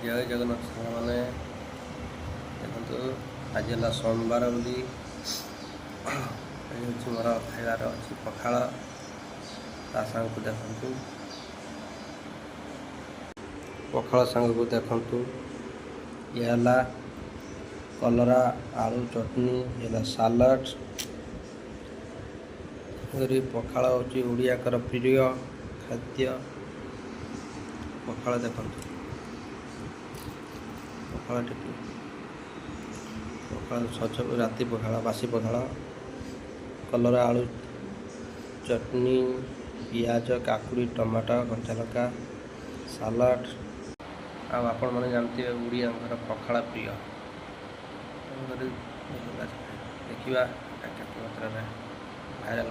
जय जगन्नाथ मैंने देखो आज है सोमवार बोली मोर खाइबार अच्छी पखाड़ ता सांग को देखु पखाड़ सांग को देखु ये है कलरा आलू चटनी ये सालाड पखाड़ हूँ ओडिया प्रिय खाद्य पखाड़ देखु पखाड़ टिके पखाड़ सज राति पखाड़ बासी पखाड़ कलरा आलू चटनी पियाज काकुड़ी टमाटो कंचा लंका सालाड आपण मैंने जानते ओडिया पखाड़ प्रिय देखा केत मात्रा भाइराल।